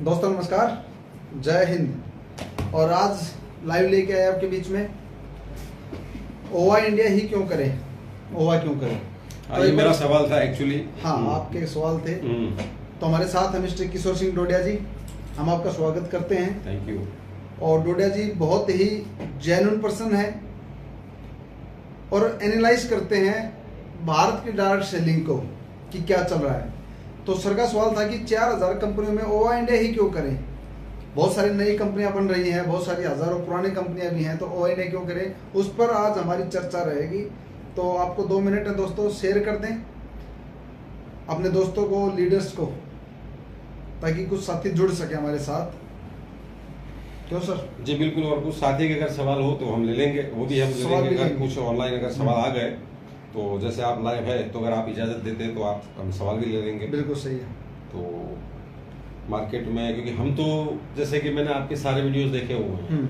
दोस्तों नमस्कार, जय हिंद। और आज लाइव लेके आए आपके बीच में ओवा इंडिया ही क्यों करें, ओवा क्यों करें। तो ये मेरा सवाल था एक्चुअली। हाँ, आपके सवाल थे। तो हमारे साथ हैं मिस्टर किशोर सिंह डोडिया जी, हम आपका स्वागत करते हैं। Thank you. और डोडिया जी बहुत ही जेन्युइन पर्सन है और एनालाइज करते हैं भारत की डायरेक्ट सेलिंग को कि क्या चल रहा है। तो सर का सवाल था कि 4000 कंपनियों में ओवा इंडिया ही क्यों करें। बहुत सारी नई कंपनियां बन रही हैं, बहुत सारी हजारों पुरानी कंपनियां भी हैं, तो ओवा इंडिया क्यों करें, उस पर आज हमारी चर्चा रहेगी। तो आपको 2 मिनट है दोस्तों, शेयर कर दें अपने दोस्तों को, लीडर्स को, ताकि कुछ साथी जुड़ सके हमारे साथ। क्यों सर? जी बिल्कुल। और कुछ साथी के अगर सवाल हो तो हम ले लेंगे, वो भी हम ले लेंगे। अगर कुछ ऑनलाइन अगर सवाल आ गए तो जैसे आप लाइव है तो अगर आप इजाजत देते हैं तो आप हम सवाल भी ले लेंगे। बिल्कुल सही है। तो मार्केट में क्योंकि हम तो जैसे कि मैंने आपके सारे वीडियोस देखे हुए हैं,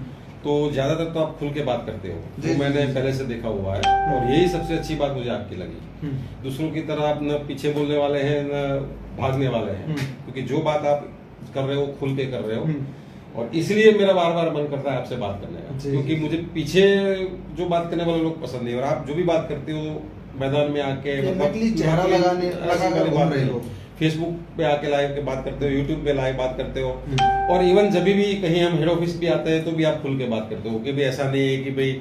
तो ज्यादातर तो आप खुल के बात करते हो, जो मैंने पहले से देखा हुआ है, और यही सबसे अच्छी बात मुझे आपकी लगी। दूसरों की तरह आप न पीछे बोलने वाले हैं न भागने वाले हैं, क्योंकि जो बात आप कर रहे हो खुल के कर रहे हो। और इसलिए मेरा बार बार मन करता है आपसे बात करने का, क्योंकि मुझे पीछे जो बात करने वाले लोग पसंद नहीं, और आप जो भी बात करते हो मैदान में आके नकली चेहरा लगाने बात रही हो, फेसबुक पे आके लाइव के बात करते हो, यूट्यूब पे लाइव बात करते हो, और इवन जब भी कहीं हम हेड ऑफिस भी आते हैं तो भी आप खुल के बात करते हो, कि भाई ऐसा नहीं है कि भाई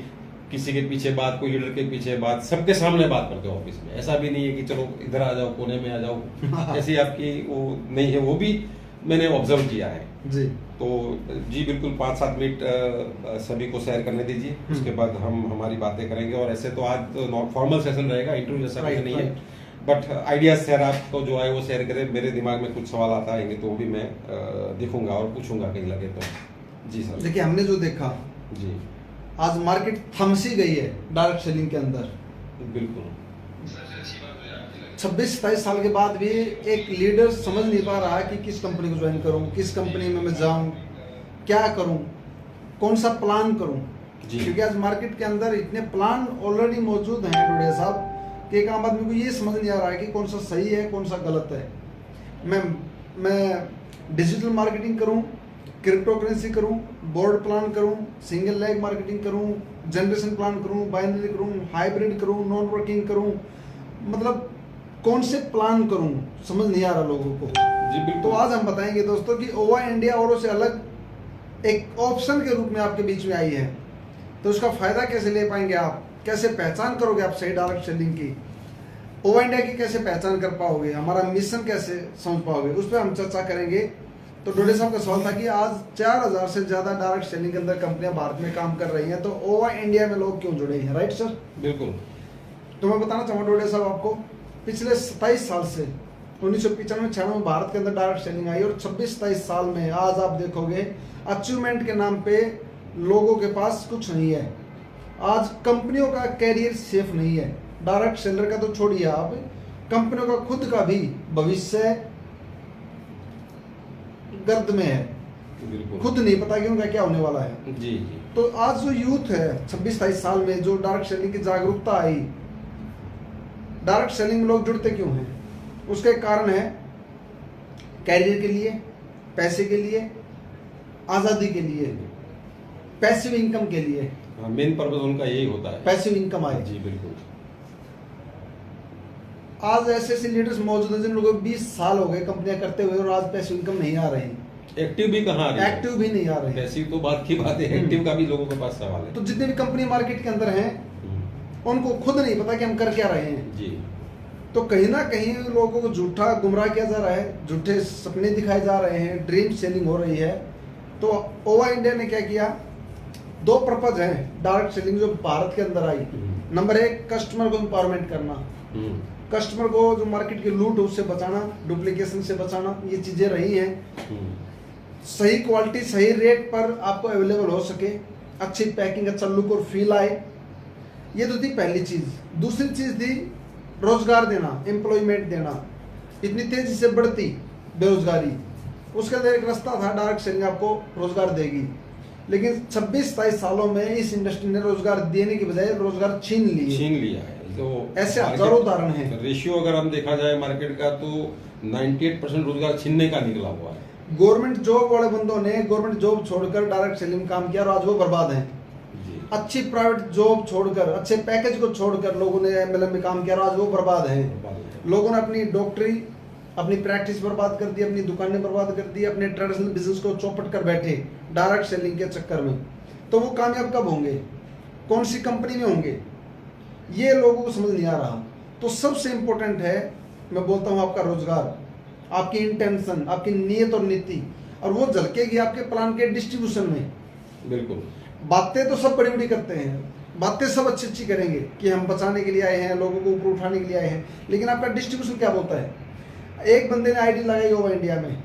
किसी के पीछे बात, कोई लीडर के पीछे बात, सबके सामने बात करते हो ऑफिस में। ऐसा भी नहीं है कि चलो इधर आ जाओ, कोने में आ जाओ, ऐसी आपकी वो नहीं है। वो भी मैंने ऑब्जर्व किया है जी। तो जी बिल्कुल 5-7 मिनट सभी को शेयर करने दीजिए, उसके बाद हम हमारी बातें करेंगे। और ऐसे तो आज तो फॉर्मल सेशन रहेगा, इंटरव्यू जैसा कुछ नहीं है, बट आइडियाज शेयर आपको जो आए वो शेयर करें। मेरे दिमाग में कुछ सवाल आता है तो वो भी मैं देखूंगा और पूछूंगा कहीं लगे तो। जी सर। देखिए, हमने जो देखा जी, आज मार्केट थमसी गई है डायरेक्ट सेलिंग के अंदर। बिल्कुल 26-27 साल के बाद भी एक लीडर समझ नहीं पा रहा कि किस कंपनी को ज्वाइन करूं, किस कंपनी में मैं जाऊं, क्या करूं, कौन सा प्लान करूं। क्योंकि आज मार्केट के अंदर इतने प्लान ऑलरेडी मौजूद हैं डोडिया साहब, कि एक आम आदमी को ये समझ नहीं आ रहा है कि कौन सा सही है, कौन सा गलत है। मैं डिजिटल मार्केटिंग करूं, क्रिप्टो करेंसी करूं, बोर्ड प्लान करूं, सिंगल लेग मार्केटिंग करूं, जनरेशन प्लान करूं, बाइनरी करूं, हाइब्रिड करूं, नॉन वर्किंग करूं, मतलब कौन से प्लान करूं, समझ नहीं आ रहा लोगों को। जी बिल्कुल। तो आज हम बताएंगे दोस्तों कि ओवा इंडिया औरों से अलग एक ऑप्शन के रूप में आपके बीच में आई है। तो उसका फायदा कैसे ले पाएंगे आप, कैसे पहचान करोगे आप सही डायरेक्ट सेलिंग की, ओवा इंडिया की कैसे पहचान कर पाओगे, हमारा मिशन कैसे समझ पाओगे, उस पर हम चर्चा करेंगे। तो डोडे साहब का सवाल था कि आज 4000 से ज्यादा डायरेक्ट सेलिंग के अंदर कंपनियां भारत में काम कर रही हैं, तो ओवा इंडिया में लोग क्यों जुड़े हैं, राइट सर? बिल्कुल। तो मैं बताना चाहूँगा डोडे साहब आपको, पिछले 27 साल से 1995-96 में भारत के अंदर डायरेक्ट सेलिंग आई, और 26-27 साल में आज आप देखोगे अचीवमेंट के नाम पे लोगों के पास कुछ नहीं है। आज कंपनियों का कैरियर सेफ नहीं है, डायरेक्ट सेलर का तो छोड़िए आप, कंपनियों का खुद का भी भविष्य गर्द में है। बिल्कुल। खुद नहीं पता कि उनका क्या होने वाला है। जी जी। तो आज जो यूथ है 26-27 साल में, जो डायरेक्ट सेलिंग की जागरूकता आई, डायरेक्ट सेलिंग में लोग जुड़ते क्यों हैं, उसका एक कारण है कैरियर के लिए, पैसे के लिए, आजादी के लिए, पैसिव इनकम के लिए। मेन पर्पस उनका यही होता है, पैसिव इनकम आए। जी बिल्कुल। आज ऐसे ऐसे लीडर्स मौजूद हैं जिन लोगों को 20 साल हो गए कंपनियां करते हुए, और आज पैसिव इनकम नहीं आ रही, एक्टिव भी कहाँ आ रही है, एक्टिव भी नहीं आ रहे। पैसिव तो बात की बात है, एक्टिव का भी लोगों के पास सवाल है। तो जितने भी कंपनी मार्केट के अंदर हैं उनको खुद नहीं पता कि हम कर क्या रहे हैं। जी। तो कहीं ना कहीं लोगों को झूठा गुमराह किया जा रहा है, झूठे सपने दिखाए जा रहे हैं, ड्रीम सेलिंग हो रही है। तो ओवा इंडिया ने क्या किया, 2 पर्पज है डायरेक्ट सेलिंग जो भारत के अंदर आई। नंबर 1, कस्टमर को एम्पावरमेंट करना, कस्टमर को जो मार्केट की लूट उससे बचाना, डुप्लीकेशन से बचाना, ये चीजें रही हैं। सही क्वालिटी सही रेट पर आपको अवेलेबल हो सके, अच्छी पैकिंग, अच्छा लुक और फील आए, ये तो थी पहली चीज। दूसरी चीज थी रोजगार देना, एम्प्लॉयमेंट देना। इतनी तेजी से बढ़ती बेरोजगारी, उसके अंदर एक रास्ता था, डायरेक्ट सेलिंग आपको रोजगार देगी। लेकिन 26-27 सालों में इस इंडस्ट्री ने रोजगार देने की बजाय रोजगार छीन लिया है। तो ऐसे हजारों उदाहरण हैं। रेशियो अगर हम देखा जाए मार्केट का, तो 98% रोजगार छीनने का निकला हुआ है। गवर्नमेंट जॉब वाले बंदों ने गवर्नमेंट जॉब छोड़कर डायरेक्ट सेलिंग में काम किया और आज वो बर्बाद हैं। अच्छी प्राइवेट जॉब छोड़कर, अच्छे पैकेज को छोड़कर लोगों ने एमएलएम में काम किया और आज वो बर्बाद हैं। लोगों ने अपनी डॉक्टरी, अपनी प्रैक्टिस बर्बाद कर दी, अपनी दुकानें बर्बाद कर दी, अपने ट्रेडिशनल बिजनेस को चौपट कर बैठे डायरेक्ट सेलिंग के चक्कर में। तो वो कामयाब कब होंगे, कौन सी कंपनी में होंगे, ये लोगों को समझ नहीं आ रहा। तो सबसे इंपॉर्टेंट है, मैं बोलता हूँ, आपका रोजगार, आपकी इंटेंशन, आपकी नीयत और नीति, और वो झलकेगी आपके प्लान के डिस्ट्रीब्यूशन में। बिल्कुल। बातें तो सब बड़ी बड़ी करते हैं, बातें सब अच्छी अच्छी करेंगे कि हम बचाने के लिए आए हैं, लोगों को ऊपर उठाने के लिए आए हैं, लेकिन आपका डिस्ट्रीब्यूशन क्या बोलता है? एक बंदे ने आईडी लगाई ओवा इंडिया में,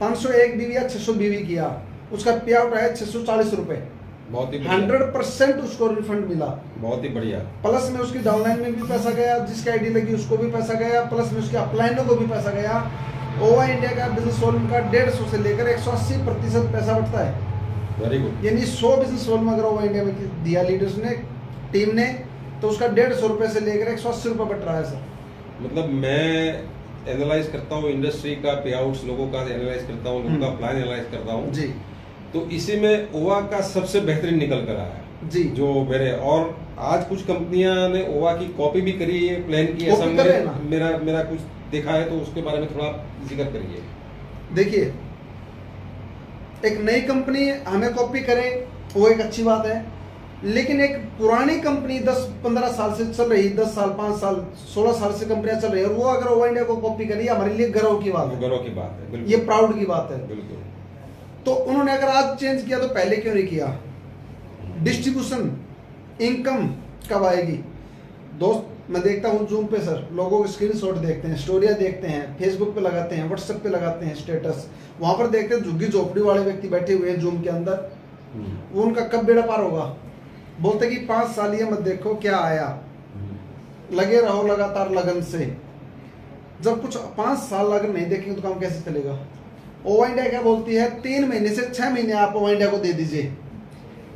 501 बीवी या 600 बीवी किया, उसका पे आउट आया 640 रुपए, बहुत ही 100% उसको रिफंड मिला। बहुत ही बढ़िया। प्लस में उसकी डाउनलाइन में भी पैसा गया, जिसकी आईडी लगी उसको भी पैसा गया, प्लस में उसके अपलाइनों को भी पैसा गया। ओवा इंडिया का बिजनेस वॉल्यूम का 150 से लेकर 180% पैसा बढ़ता है। Very good. यानी 100 बिजनेस वॉल्यूम अगर ओवा इंडिया में दिया लीडर्स ने, टीम ने, तो उसका 150 रुपए से लेकर 180 रुपए बढ़ रहा है सर। मतलब मैं एनालाइज करता हूँ इंडस्ट्री का पे आउट्स, लोगों का एनालाइज करता हूँ, लोगों का प्लान एनालाइज करता हूँ जी, तो इसी में ओवा का सबसे बेहतरीन निकल कर आया है जी। जो मेरे, और आज कुछ कंपनियां ने ओवा की कॉपी भी करी है, प्लान की, ऐसा मेरा कुछ देखा है, तो उसके बारे में थोड़ा जिक्र करिए। देखिए, एक नई कंपनी हमें कॉपी करे वो एक अच्छी बात है, लेकिन एक पुरानी कंपनी 10-15 साल से चल रही, 10 साल, 5 साल, 16 साल से कंपनियां चल रही है, और वो अगर ओवा इंडिया को कॉपी करी, हमारे लिए गर्व की बात है, गर्व की बात है, ये प्राउड की बात है। बिल्कुल। तो उन्होंने अगर आज चेंज किया तो पहले क्यों नहीं किया? डिस्ट्रीब्यूशन, इनकम कब आएगी? दोस्त, मैं देखता हूँ जूम पे सर, लोगों के स्क्रीनशॉट देखते हैं, स्टोरियां देखते हैं, फेसबुक पे लगाते हैं, व्हाट्सएप पे लगाते हैं स्टेटस, वहां पर देखते हैं झुग्गी झोपड़ी वाले व्यक्ति बैठे हुए हैं जूम के अंदर, वो उनका कब बेड़ा पार होगा? बोलते कि 5 साल ये मत देखो क्या आया, लगे रहो लगातार लगन से। जब कुछ 5 साल अगर नहीं देखेंगे तो काम कैसे चलेगा? ओवा इंडिया क्या बोलती है, 3 महीने से 6 महीने आप ओवा इंडिया को दे दीजिए,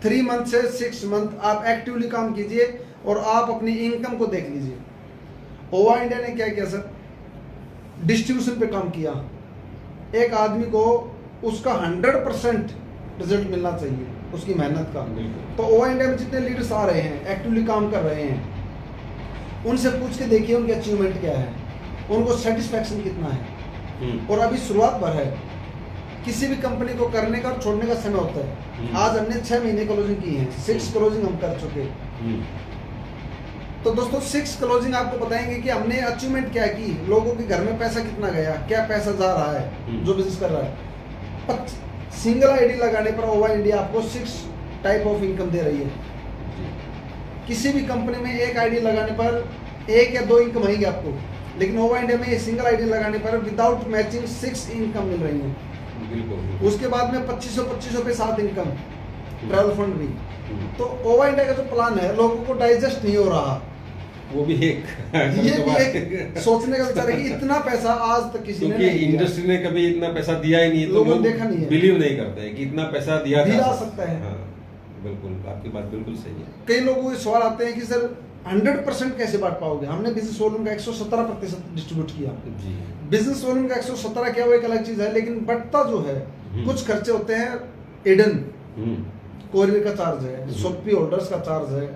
3 मंथ से 6 मंथ आप एक्टिवली काम कीजिए और आप अपनी इनकम को देख लीजिए। ओवा इंडिया ने क्या किया सर? डिस्ट्रीब्यूशन पे काम किया। एक आदमी को उसका 100% रिजल्ट मिलना चाहिए उसकी मेहनत का। तो ओवा इंडिया में जितने लीडर्स आ रहे हैं, एक्टिवली काम कर रहे हैं, उनसे पूछ के देखिए उनकी अचीवमेंट क्या है, उनको सेटिस्फैक्शन कितना है। और अभी शुरुआत पर है, किसी भी कंपनी को करने का और छोड़ने का समय होता है। आज हमने 6 महीने क्लोजिंग की है, 6 क्लोजिंग हम कर चुके। तो दोस्तों 6 क्लोजिंग आपको बताएंगे कि हमने अचीवमेंट क्या की, लोगों के घर में पैसा कितना गया, क्या पैसा जा रहा है जो बिजनेस कर रहा है। सिंगल आईडी लगाने पर ओवा इंडिया आपको 6 टाइप ऑफ इनकम दे रही है। किसी भी कंपनी में एक आईडी लगाने पर 1 या 2 इनकम आएगी आपको, लेकिन ओवा इंडिया में सिंगल आईडी लगाने पर विदाउट मैचिंग 6 इनकम मिल रही है। बिल्कुल। उसके बाद में 2500 पे 7 इनकम, ट्रैवल फंड भी। तो ओवा इंडिया का जो प्लान है लोगों को डाइजेस्ट नहीं हो रहा। वो भी एक ये भी एक सोचने का विचार है कि इतना पैसा आज तक किसी ने नहीं दिया। इंडस्ट्री ने कभी इतना पैसा दिया ही नहीं, लोगों ने देखा नहीं है, बिलीव नहीं करते हैं कि इतना पैसा दिया जा सकता है। हाँ, बिल्कुल, आपकी बात बिल्कुल सही है। कई लोगों के सवाल आते हैं कि सर 100% कैसे बांट पाओगे? हमने बिजनेस वॉल्यूम का 117% डिस्ट्रीब्यूट किया। बिजनेस वॉल्यूम का 117 क्या, वो एक अलग चीज है, लेकिन बढ़ता जो है कुछ खर्चे होते हैं, एडन कोरियर का चार्ज है, शॉपी होल्डर्स का चार्ज है,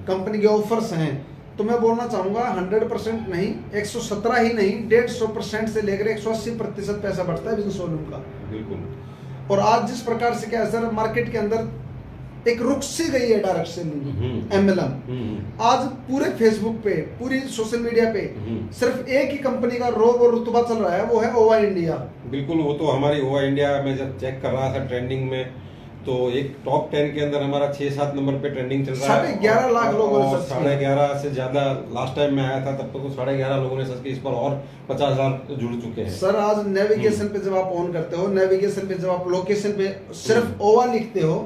कंपनी के ऑफर्स हैं। तो मैं बोलना चाहूंगा 100% नहीं, 117 ही नहीं, 150% से लेकर 180% पैसा बढ़ता है बिजनेस वॉल्यूम का। बिल्कुल। और आज जिस प्रकार से क्या है सर, मार्केट के अंदर एक रुक सी गई है डायरेक्ट सेलिंग, एमएलएम। आज पूरे फेसबुक पे, पूरी सोशल मीडिया पे सिर्फ एक ही कंपनी का रोब और रुतबा चल रहा है, वो है ओवा इंडिया। बिल्कुल, वो तो हमारी ओवा इंडिया में जब चेक कर रहा था ट्रेंडिंग में, तो एक टॉप 10 के अंदर हमारा 6-7 नंबर पे ट्रेंडिंग चल रहा है। 11.5 लाख लोगों ने सर्च किया। 11.5 से ज्यादा लास्ट टाइम में आया था, तब तक तो 11.5 लोगों ने सर्च किया। इस पर और 50,000 जुड़ चुके हैं। सर आज नेविगेशन पे जब आप ऑन करते हो, नेविगेशन पे जब आप लोकेशन पे सिर्फ ओवा लिखते हो,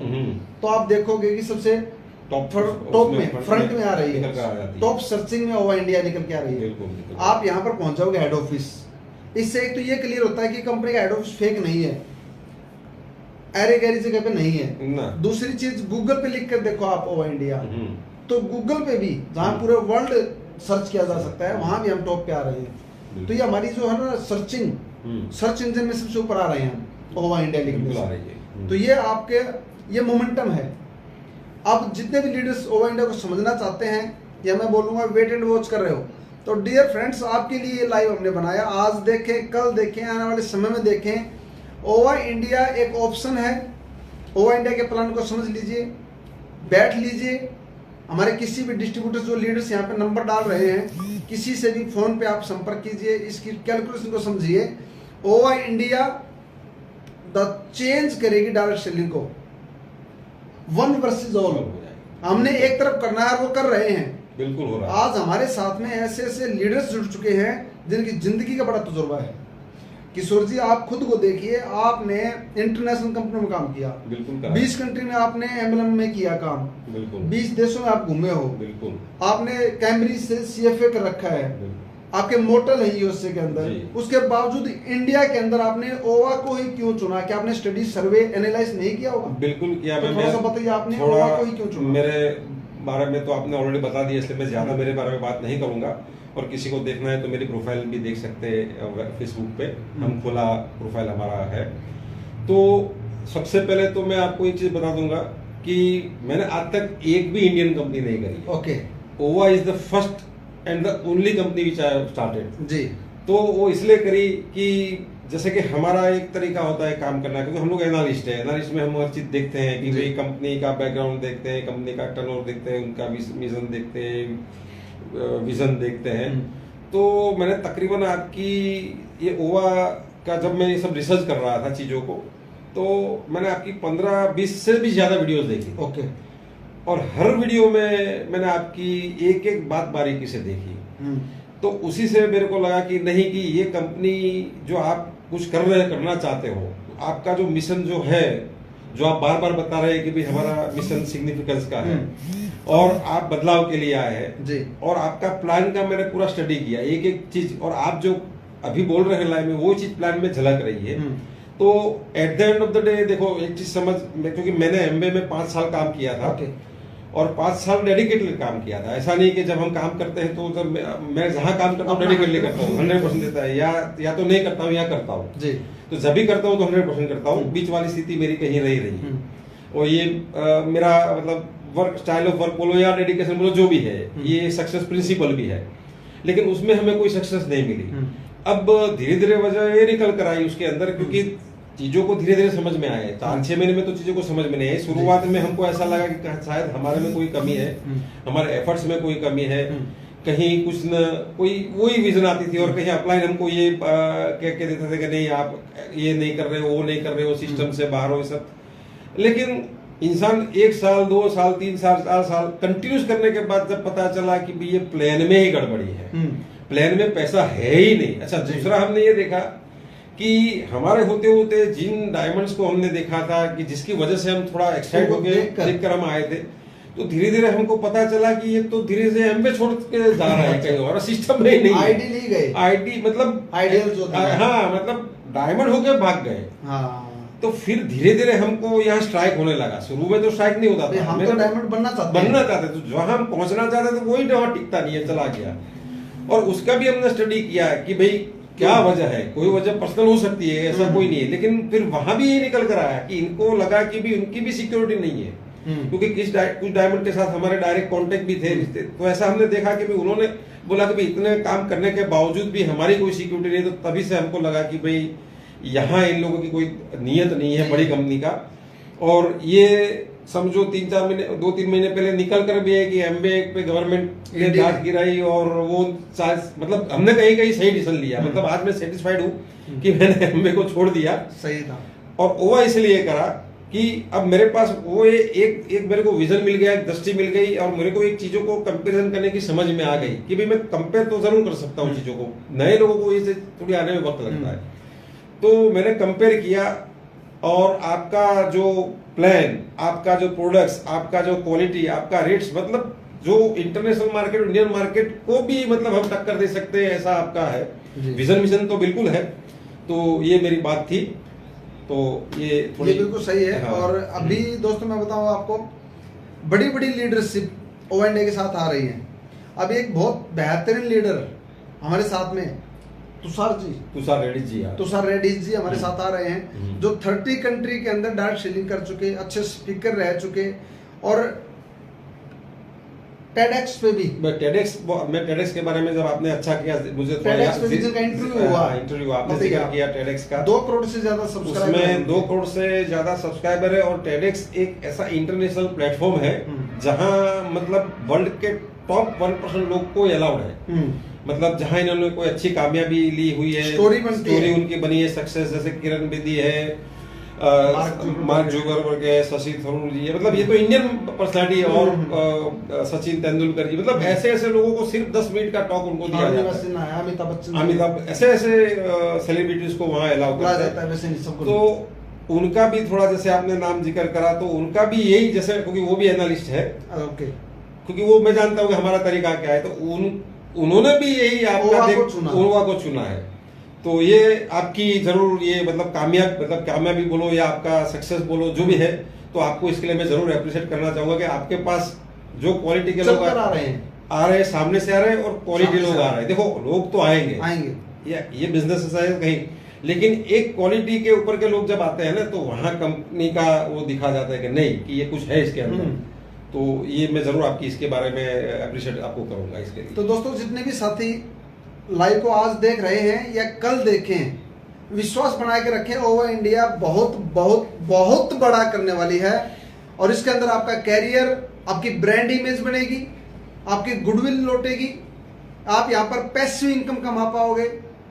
तो आप देखोगे कि सबसे टॉप में, फ्रंट में आ रही है, टॉप सर्चिंग में ओवा इंडिया निकल के आ रही है। आप यहाँ पर पहुंच जाओगे हेड ऑफिस। इससे एक तो ये क्लियर होता है कि कंपनी का हेड ऑफिस फेक नहीं है, अरे गहरी जगह पे नहीं है। दूसरी चीज, गूगल पे लिख कर देखो आप ओवा इंडिया, तो गूगल पे भी जहां पूरे वर्ल्ड सर्च किया जा सकता है, वहां भी हम टॉप पे आ रहे हैं। तो ये हमारी जो है ना सर्च इंजन में सबसे ऊपर आ रहे हैं ओवा इंडिया लिखने से। तो ये आपके ये मोमेंटम है। अब जितने भी लीडर्स ओवा इंडिया को समझना चाहते हैं, या मैं बोलूँगा वेट एंड वॉच कर रहे हो, तो डियर फ्रेंड्स आपके लिए ये लाइव हमने बनाया। आज देखें, कल देखें, आने वाले समय में देखें। ओवा इंडिया एक ऑप्शन है। ओवा इंडिया के प्लान को समझ लीजिए, बैठ लीजिए। हमारे किसी भी डिस्ट्रीब्यूटर जो लीडर्स यहाँ पे नंबर डाल रहे हैं, किसी से भी फोन पे आप संपर्क कीजिए, इसकी कैलकुलेशन को समझिए। ओवा इंडिया द चेंज करेगी डायरेक्ट सेलिंग को, वन वर्सेस ऑल। हमने एक तरफ करना है, वो कर रहे हैं, बिल्कुल हो रहा है। आज हमारे साथ में ऐसे ऐसे लीडर्स जुड़ चुके हैं जिनकी जिंदगी का बड़ा तजुर्बा है। किशोर जी आप खुद को देखिए, आपने इंटरनेशनल कंपनी में काम किया, बिल्कुल 20 कंट्री में आपने एम्बलम में किया काम, बिल्कुल 20 देशों में आप घूमे हो, बिल्कुल आपने कैम्ब्रिज से CFA कर रखा है, आपके मोटल है यूएसए के अंदर। उसके बावजूद इंडिया के अंदर आपने ओवा को ही क्यों चुना? क्या आपने स्टडी सर्वे एनालाइज नहीं किया होगा? बिल्कुल किया। तो थोड़ा सा बताइए आपने ओवा को ही क्यों चुना? मेरे बारे में तो आपने ऑलरेडी बता दिया, इसलिए मैं ज्यादा मेरे बारे में बात नहीं करूंगा। और किसी को देखना है तो मेरी प्रोफाइल भी देख सकते हैं फेसबुक पे, हम खुला प्रोफाइल हमारा है। तो सबसे पहले तो मैं आपको एक चीज बता दूंगा कि मैंने आज तक एक भी इंडियन कंपनी नहीं करी। Okay. Ova is the first and the only company which I started जी। तो वो इसलिए करी कि जैसे कि हमारा एक तरीका होता है काम करना, क्योंकि हम लोग एनालिस्ट है। एनालिस्ट में हम हर चीज देखते हैं कि भाई कंपनी का बैकग्राउंड देखते हैं, कंपनी का टर्नओवर देखते हैं, उनका मिशन देखते हैं, विजन देखते हैं। तो मैंने तकरीबन आपकी ये ओवा का जब मैं ये सब रिसर्च कर रहा था चीजों को, तो मैंने आपकी 15-20 से भी ज्यादा वीडियोस देखी। ओके। और हर वीडियो में मैंने आपकी एक एक बात बारीकी से देखी। तो उसी से मेरे को लगा कि नहीं, कि ये कंपनी जो आप कुछ करना चाहते हो, आपका जो मिशन जो है, जो आप बार बार बता रहे हैं कि भाई हमारा मिशन सिग्निफिकेंस का है और आप बदलाव के लिए आए हैं जी। और आपका प्लान का मैंने पूरा स्टडी किया, एक एक चीज, और आप जो अभी बोल रहे हैं लाइव में वो चीज प्लान में झलक रही है। तो at the end of the day देखो एक चीज समझ, क्योंकि मैंने एमबीए में 5 साल काम किया था और 5 साल डेडिकेटली काम किया था। ऐसा नहीं कि जब हम काम करते हैं तो जब मैं जहाँ काम करता हूँ डेडिकेटली करता हूँ, 100% देता है, या तो नहीं करता हूँ या करता हूँ जी। तो जब भी करता हूँ तो 100% करता हूँ, बीच वाली स्थिति मेरी कहीं रही। और ये मेरा मतलब वर्क स्टाइल ऑफ वर्क बोलो या डेडिकेशन बोलो, जो भी है, ये सक्सेस प्रिंसिपल भी है, लेकिन उसमें हमें कोई सक्सेस नहीं मिली। अब धीरे धीरे वजह ये निकल कर आई उसके अंदर, क्योंकि चीजों को धीरे धीरे समझ में आए। 4-6 महीने में तो चीजों को समझ में नहीं आई। शुरुआत में हमको ऐसा लगा कि शायद हमारे में कोई कमी है, हमारे एफर्ट्स में कोई कमी है, कहीं कुछ न कोई वही विजन आती थी, और कहीं अपलाइन हमको ये कह के देते थे कि नहीं आप ये नहीं कर रहे हो, वो नहीं कर रहे हो, सिस्टम से बाहर हो, सब। लेकिन इंसान 1 साल 2 साल 3 साल 4 साल कंटिन्यूस करने के बाद जब पता चला कि ये प्लान में ही गड़बड़ी है, प्लान में पैसा है ही नहीं। अच्छा, दूसरा हमने ये देखा कि हमारे होते होते जिन डायमंड्स को हमने देखा था कि जिसकी वजह से हम थोड़ा एक्साइट होके देखकर हम आए थे, तो धीरे धीरे हमको पता चला कि ये तो धीरे से एमबे छोड़ के जा रहा है कहीं और, सिस्टम में ही नहीं। आईडी ली गई, आईडी मतलब आइडियल जो था, हाँ मतलब डायमंड होके भाग गए। हाँ। तो फिर धीरे धीरे हमको यहाँ स्ट्राइक होने लगा। शुरू में तो स्ट्राइक नहीं होता था, हम तो डायमंड बनना चाहते, तो जहाँ हम पहुंचना चाहते थे वही वहां टिकता नहीं है, चला गया। और उसका भी हमने स्टडी किया कि भाई क्या वजह है। कोई वजह पर्सनल हो सकती है, ऐसा कोई नहीं है, लेकिन फिर वहां भी ये निकल कर आया कि इनको लगा कि भी उनकी भी सिक्योरिटी नहीं है, क्योंकि कुछ डायमंड के साथ हमारे डायरेक्ट कांटेक्ट भी थे। तो ऐसा हमने देखा कि भाई उन्होंने बोला कि भाई इतने काम करने के बावजूद भी हमारी कोई सिक्योरिटी नहीं। तो तभी से हमको लगा कि भाई यहाँ इन लोगों की कोई नियत नहीं है बड़ी कंपनी का। और ये समझो 2-3 महीने पहले निकल कर भी है कि एमबीए पे गवर्नमेंट ने दाद गिराई, और वो मतलब हमने कहीं कहीं सही डिसीजन लिया। मतलब आज मैं सेटिस्फाइड हूँ कि मैंने एमबीए को छोड़ दिया, सही था। और ओवा इसलिए करा कि अब मेरे पास वो एक मेरे को विजन मिल गया, एक दृष्टि मिल गई, और मेरे को एक चीजों को कंपेरिजन करने की समझ में आ गई कि भाई मैं कंपेयर तो जरूर कर सकता हूँ चीजों को। नए लोगों को ये थोड़ी आने में वक्त लगता है। तो मैंने कंपेयर किया, और आपका जो प्लान, आपका जो प्रोडक्ट्स, आपका जो क्वालिटी, आपका रेट्स, मतलब जो इंटरनेशनल मार्केट, इंडियन मार्केट को भी मतलब हम टक्कर दे सकते हैं, ऐसा आपका है विजन मिशन तो बिल्कुल है। तो ये मेरी बात थी। तो ये बिल्कुल सही है। हाँ। और अभी दोस्तों मैं बताऊं आपको, बड़ी बड़ी लीडरशिप ओवा इंडिया के साथ आ रही है। अब एक बहुत बेहतरीन लीडर हमारे साथ में तुषार रेड्डी जी तुषार रेड्डी जी हमारे साथ आ रहे हैं, जो 30 कंट्री के अंदर डायरेक्ट सेलिंग कर चुके, अच्छे स्पीकर रह चुके, और टेडेक्स पे भी मैं टेडेक्स के बारे में जब आपने अच्छा किया, मुझे टेडेक्स पे जिनका इंटरव्यू हुआ आपने जिक्र किया टेडेक्स का, 2 करोड़ से ज्यादा सब्सक्राइबर, उसमें 2 करोड़ से ज्यादा सब्सक्राइबर है। और टेडेक्स एक ऐसा इंटरनेशनल प्लेटफॉर्म है जहां मतलब वर्ल्ड के टॉप 1% लोग को अलाउड है, मतलब जहां इन्होंने कोई अच्छी कामयाबी ली हुई है, स्टोरी उनकी बनी है सक्सेस, जैसे किरण बेदी है, मार्क जुकरबर्ग है, शशि थरूर जी है, मतलब ये तो इंडियन पर्सनालिटी है, और सचिन तेंदुलकर जी, मतलब ऐसे ऐसे लोगों को सिर्फ 10 मिनट का टॉक उनको दिया जाता है, अमिताभ ऐसे सेलिब्रिटीज को वहाँ अलाउ किया जाता है। तो उनका भी थोड़ा, जैसे आपने नाम जिक्र करा, तो उनका भी यही, जैसे क्योंकि वो भी एनालिस्ट है, क्योंकि वो मैं जानता हूँ कि हमारा तरीका क्या है, तो उन्होंने भी यही आपका ओवा को चुना है। तो ये आपकी जरूर ये मतलब कामयाबी बोलो या आपका सक्सेस बोलो, जो भी है, तो आपको इसके लिए मैं जरूर अप्रिशिएट करना चाहूंगा कि आपके पास जो क्वालिटी के लोग आ रहे हैं, सामने से आ रहे हैं, और क्वालिटी लोग आ रहे हैं। देखो लोग तो आएंगे, ये बिजनेस है कहीं, लेकिन एक क्वालिटी के ऊपर के लोग जब आते हैं ना, तो वहां कंपनी का वो दिखा जाता है कि नहीं, कि ये कुछ है इसके अंदर। तो ये मैं जरूर आपकी इसके बारे में अप्रिशिएट आपको करूंगा इसके लिए। तो दोस्तों, जितने भी साथी लाइव को आज देख रहे हैं या कल देखें, विश्वास बना के रखें, ओवा इंडिया बहुत बहुत बहुत बड़ा करने वाली है, और इसके अंदर आपका कैरियर, आपकी ब्रांड इमेज बनेगी, आपकी गुडविल लौटेगी, आप यहाँ पर पैसिव इनकम कमा पाओगे,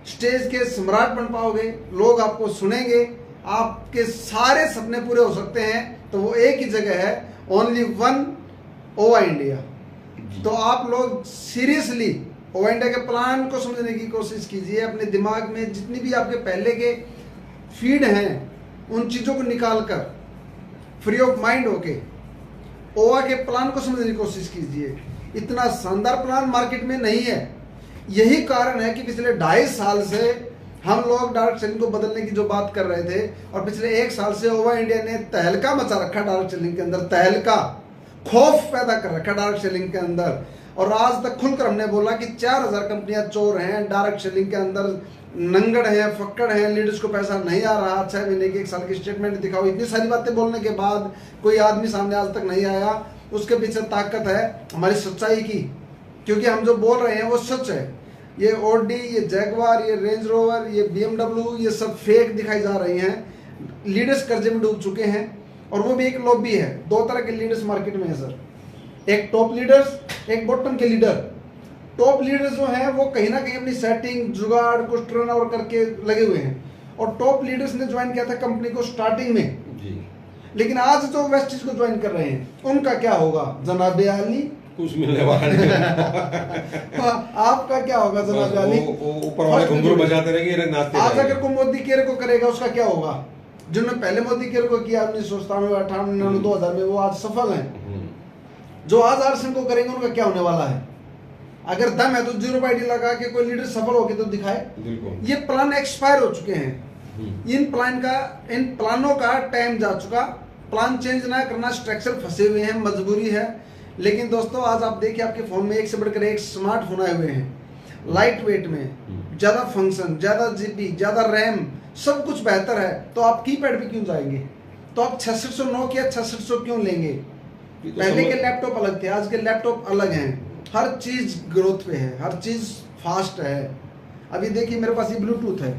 स्टेज के सम्राट बन पाओगे, लोग आपको सुनेंगे, आपके सारे सपने पूरे हो सकते हैं। तो वो एक ही जगह है, ओनली वन, ओवा इंडिया। तो आप लोग सीरियसली ओवा इंडिया के प्लान को समझने की कोशिश कीजिए, अपने दिमाग में जितनी भी आपके पहले के फीड हैं उन चीज़ों को निकाल कर फ्री ऑफ माइंड होके ओवा के प्लान को समझने की कोशिश कीजिए। इतना शानदार प्लान मार्केट में नहीं है। यही कारण है कि पिछले 2.5 साल से हम लोग डायरेक्ट सेलिंग को बदलने की जो बात कर रहे थे, और पिछले 1 साल से ओवा इंडिया ने तहलका मचा रखा डायरेक्ट सेलिंग के अंदर, तहलका, खौफ पैदा कर रखा डायरेक्ट सेलिंग के अंदर। और आज तक खुलकर हमने बोला कि 4000 कंपनियां चोर हैं डायरेक्ट सेलिंग के अंदर, नंगड़ हैं, फक्कड़ हैं, लीडर्स को पैसा नहीं आ रहा, 6 महीने की 1 साल की स्टेटमेंट दिखाओ। इतनी सारी बातें बोलने के बाद कोई आदमी सामने आज तक नहीं आया। उसके पीछे ताकत है हमारी सच्चाई की, क्योंकि हम जो बोल रहे हैं वो सच है। ये ऑडी, ये जैगवार, ये रेंज रोवर, ये BMW, ये सब फेक दिखाई जा रही हैं। लीडर्स कर्जे में डूब चुके हैं, और वो भी एक लॉबी है। 2 तरह के लीडर्स मार्केट में है सर, एक टॉप लीडर्स, एक बॉटम के लीडर। टॉप लीडर्स जो हैं वो कहीं ना कहीं अपनी सेटिंग, जुगाड़, कुछ टर्न ओवर करके लगे हुए हैं, और टॉप लीडर्स ने ज्वाइन किया था कंपनी को स्टार्टिंग में जी। लेकिन आज जो वेस्टिज को ज्वाइन कर रहे हैं उनका क्या होगा जनाब अली? कुछ मिलने वाला नहीं। आपका क्या होगा जनाब अली? ऊपर वाले घुंघरू बजाते रहेंगे, नाचते। आज अगर कोई मोदी केयर को करेगा उसका क्या होगा? जिन्होंने पहले मोदी केयर को किया 1997, 98, 2000 में, वो आज सफल हैं। जो आज आरएसएम को करेंगे उनका क्या होने वाला है? अगर दम है तो 0 लगा के कोई लीडर सफल होके तो दिखाए। ये प्लान एक्सपायर हो चुके हैं। इन प्लानों का टाइम जा चुका। प्लान चेंज ना करना, स्ट्रक्चर फंसे हुए हैं, मजबूरी है। लेकिन दोस्तों, आज आप देखिए आपके फोन में एक से बढ़कर एक स्मार्टफोन आए हुए हैं, लाइट वेट में, ज्यादा फंक्शन, ज्यादा जीबी, ज्यादा रैम, सब कुछ बेहतर है। तो आप कीपैड पे क्यों जाएंगे? तो आप 6600 नोकिया 6600 क्यों लेंगे? पहले के लैपटॉप अलग थे, आज के लैपटॉप अलग हैं। हर चीज ग्रोथ पे है, हर चीज फास्ट है। अभी देखिए मेरे पास ये ब्लूटूथ है,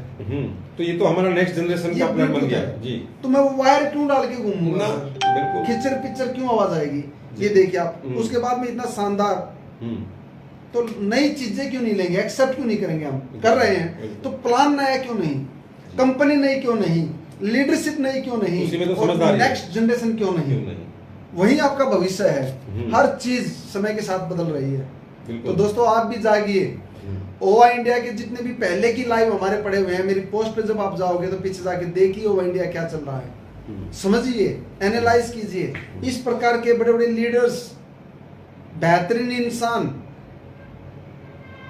तो ये तो हमारा नेक्स्ट जनरेशन का प्लान बन गया जी। तो मैं वो वायर क्यों डाल के घूमूंगा? बिल्कुल। खिचर पिक्चर क्यों आवाज आएगी? ये देखिए आप, उसके बाद में इतना शानदार। तो नई चीजें क्यों नहीं लेंगे? एक्सेप्ट क्यों नहीं करेंगे? हम कर रहे हैं, तो प्लान नया क्यों नहीं? कंपनी नई क्यों नहीं? लीडरशिप नई क्यों नहीं? और नेक्स्ट जनरेशन क्यों नहीं? वही आपका भविष्य है। हर चीज समय के साथ बदल रही है। तो दोस्तों, आप भी जागिए। ओवा इंडिया के जितने भी पहले की लाइव हमारे पड़े हुए हैं, मेरी पोस्ट पे जब आप जाओगे तो पीछे जाके देखिए ओवा इंडिया क्या चल रहा है, समझिए, एनालाइज कीजिए। इस प्रकार के बड़े बड़े लीडर्स, बेहतरीन इंसान,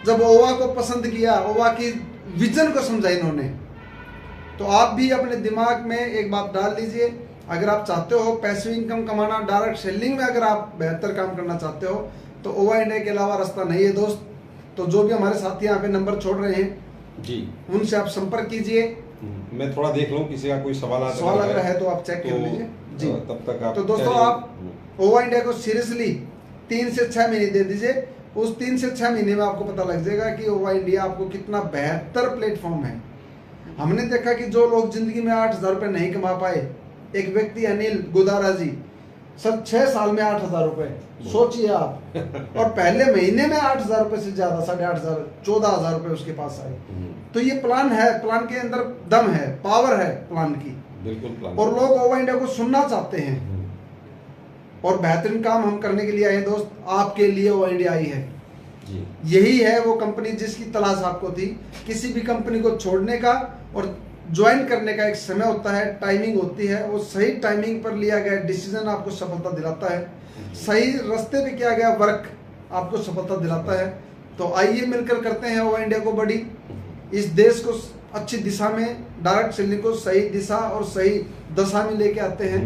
जब ओवा को पसंद किया, ओवा की विजन को समझा इन्होंने, तो आप भी अपने दिमाग में एक बात डाल लीजिए। अगर आप चाहते हो पैसिव इनकम कमाना, डायरेक्ट सेलिंग में अगर आप बेहतर काम करना चाहते हो, तो ओवा इंडिया के अलावा रास्ता नहीं है दोस्त। तो जो भी हमारे साथी यहाँ पे नंबर छोड़ रहे हैं, जी, उनसे आप संपर्क कीजिए। मैं थोड़ा देख लूं किसी का कोई सवाल अगर है तो आप चेक कर लीजिए जी। तब तक आप तो दोस्तों आप ओवा इंडिया को सीरियसली 3 से 6 महीने दे दीजिए। उस 3 से 6 महीने में आपको पता लग जाएगा कि ओवा इंडिया आपको कितना बेहतर प्लेटफॉर्म है। हमने देखा कि जो लोग जिंदगी में 8,000 रुपये नहीं कमा पाए, एक व्यक्ति अनिल गुदारा जी सर 6 साल में 8,000 रुपये, सोचिए आप। और पहले महीने में 8,000 रुपये से ज्यादा 8,500 14,000 रुपये उसके पास आए। तो ये प्लान है, प्लान के अंदर दम है, पावर है प्लान की, बिल्कुल प्लान। और लोग ओवा इंडिया को सुनना चाहते हैं और बेहतरीन काम हम करने के लिए आए हैं दोस्त, आपके लिए ओवा इंडिया आई है जी। यही है वो कंपनी जिसकी तलाश आपको थी। किसी भी कंपनी को छोड़ने का और ज्वाइन करने का एक समय होता है, टाइमिंग होती है, वो सही टाइमिंग पर लिया गया डिसीजन आपको सफलता दिलाता है, सही रास्ते पे किया गया वर्क आपको सफलता दिलाता है। तो आइए मिलकर करते हैं ओवा इंडिया को बड़ी, इस देश को अच्छी दिशा में, डायरेक्ट सेलिंग को सही दिशा और सही दशा में लेके आते हैं,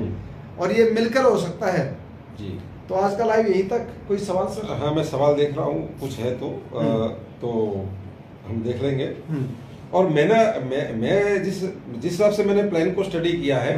और ये मिलकर हो सकता है जी। तो आज का लाइव यहीं तक। कोई सवाल सर? हाँ, मैं सवाल देख रहा हूँ, कुछ है तो हम देख लेंगे। और मैं जिस हिसाब से मैंने प्लान को स्टडी किया है,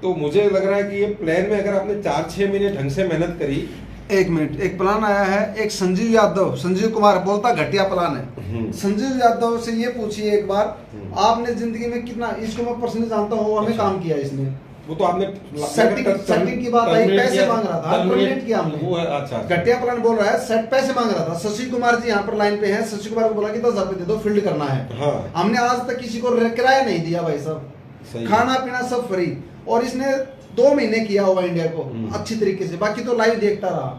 तो मुझे लग रहा है कि ये प्लान में अगर आपने 4-6 महीने ढंग से मेहनत करी। 1 मिनट, एक प्लान आया है, एक संजीव यादव, संजीव कुमार बोलता घटिया प्लान है। संजीव यादव से ये पूछिए एक बार, आपने जिंदगी में कितना, इसको मैं पर्सनली जानता हूँ, हमें काम किया इसने, वो तो आपने सेटिंग की बात आई, पैसे मांग रहा था, टर्मिनेट किया हमने। वो है, अच्छा। घटिया प्लान बोल रहा है, सेट पैसे मांग रहा था। शशि कुमार जी यहाँ पर लाइन पे हैं, शशि कुमार को बोला कि 10,000 रुपए दे दो, फील्ड करना है। हाँ। हमने आज तक किसी को किराया नहीं दिया भाई साहब, खाना पीना सब फ्री, और इसने 2 महीने किया ओवा इंडिया को अच्छी तरीके से, बाकी तो लाइव देखता रहा।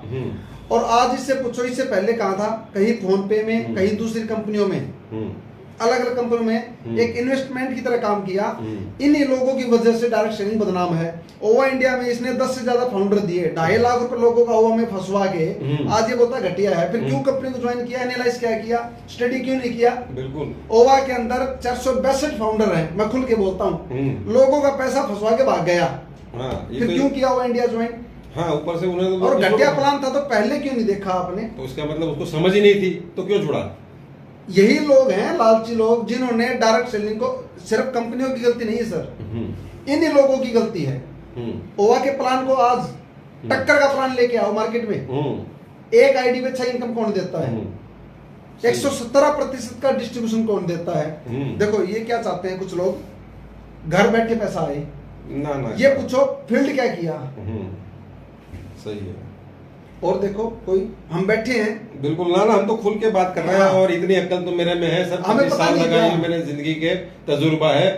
और आज इससे पूछो, इससे पहले कहा था, कहीं फोन पे में, कहीं दूसरी कंपनियों में, अलग अलग कंपनियों में एक इन्वेस्टमेंट की तरह काम किया। इन्हीं लोगों की वजह से डायरेक्ट सेलिंग बदनाम है। ओवा इंडिया में इसने 10 से ज्यादा फाउंडर दिए, 2.5 लाख रुपए लोगों का ओवा में फंसवा के आज ये बोलता घटिया है। फिर क्यों कंपनी को ज्वाइन किया, एनालाइज क्या किया, स्टडी क्यों नहीं किया? बिल्कुल। ओवा के अंदर 462 फाउंडर हैं, मैं खुल के बोलता हूँ, लोगों का पैसा फंसवा के भाग गया। फिर क्यों किया ओवा इंडिया ज्वाइन? हाँ, ऊपर से उन्होंने, और घटिया प्लान था तो पहले क्यों नहीं देखा आपने? तो उसका मतलब उसको समझ ही नहीं थी, तो क्यों जुड़ा? यही लोग हैं लालची लोग, जिन्होंने डायरेक्ट सेलिंग को, सिर्फ कंपनियों की गलती नहीं है सर, इन्हीं लोगों की गलती है। ओवा के प्लान को आज टक्कर का प्लान लेके आओ मार्केट में, एक आईडी पे 6 इनकम कौन देता है, 117% का डिस्ट्रीब्यूशन कौन देता है? देखो ये क्या चाहते हैं कुछ लोग, घर बैठ के पैसा आए ना, ये पूछो फील्ड क्या किया। सही है। और देखो कोई, हम बैठे हैं, बिल्कुल ना, हम तो खुल के बात कर रहे हैं, और इतनी अक्ल तो मेरे में है सर, 25 साल लगाई है मैंने, जिंदगी के तजुर्बा है।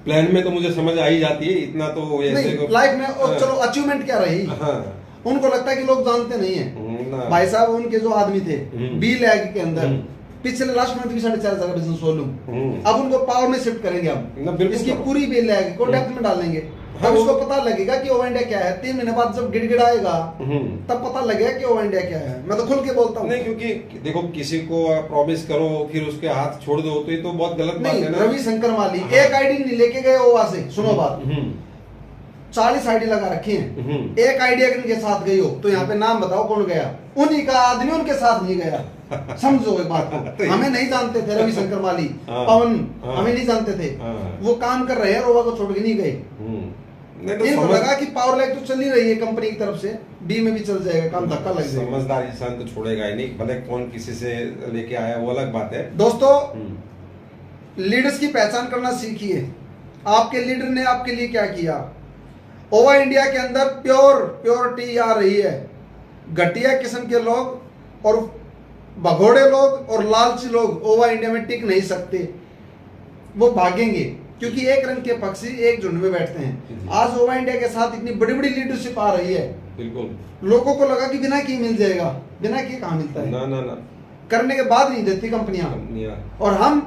प्लान में तो मुझे समझ आ ही जाती है, इतना तो ऐसे लाइफ में। और चलो अचीवमेंट क्या रही, उनको लगता है कि लोग जानते नहीं है। भाई साहब उनके जो आदमी थे बी लैग के अंदर, पिछले लास्ट मंथ भी 4,500 का बिजनेस वॉल्यूम, अब उनको पावर में शिफ्ट करेंगे हम, इसकी पूरी बी लैग को डेप्थ में डालेंगे, तब उसको पता लगेगा कि ओवा इंडिया क्या है। 3 महीने बाद जब गिड़गिड़ाएगा तब पता लगेगा कि ओवा इंडिया क्या है। मैं तो खुल के बोलता हूँ। नहीं, क्योंकि देखो किसी को प्रॉमिस करो फिर उसके हाथ छोड़ दो, तो ये तो बहुत गलत बात है ना। रवि शंकर माली एक आईडी नहीं लेके गए ओवा से, सुनो बात, 40 आईडी लगा रखी है, एक आईडी अगर इनके साथ गई हो तो यहाँ पे नाम बताओ कौन गया, उन्हीं का आदमी उनके साथ नहीं गया। समझो एक बात को, हमें नहीं जानते थे रवि शंकर माली, पवन हमें नहीं जानते थे, वो काम कर रहे हैं, ओवा को छोड़ के नहीं गए। इनको लगा कि पावर लैग तो चल ही रही है कंपनी की तरफ से, बी में भी चल जाएगा काम, धक्का लग जाएगा। समझदार इंसान तो छोड़ेगा ही नहीं, भले कौन किसी से लेके आया वो अलग बात है। दोस्तों लीडर्स की पहचान करना सीखिए, आपके लीडर ने आपके लिए क्या किया। ओवा इंडिया के अंदर प्योरिटी आ रही है। घटिया किस्म के लोग और भगोड़े लोग और लालची लोग ओवा इंडिया में टिक नहीं सकते, वो भागेंगे, क्योंकि एक रंग के पक्षी एक झुंड में बैठते हैं। आज ओवा इंडिया के साथ इतनी बड़ी बड़ी लीडरशिप आ रही है, बिल्कुल लोगों को लगा कि बिना किए मिल जाएगा, बिना किए कहाँ मिलता है, ना करने के बाद नहीं देती कंपनियां, और हम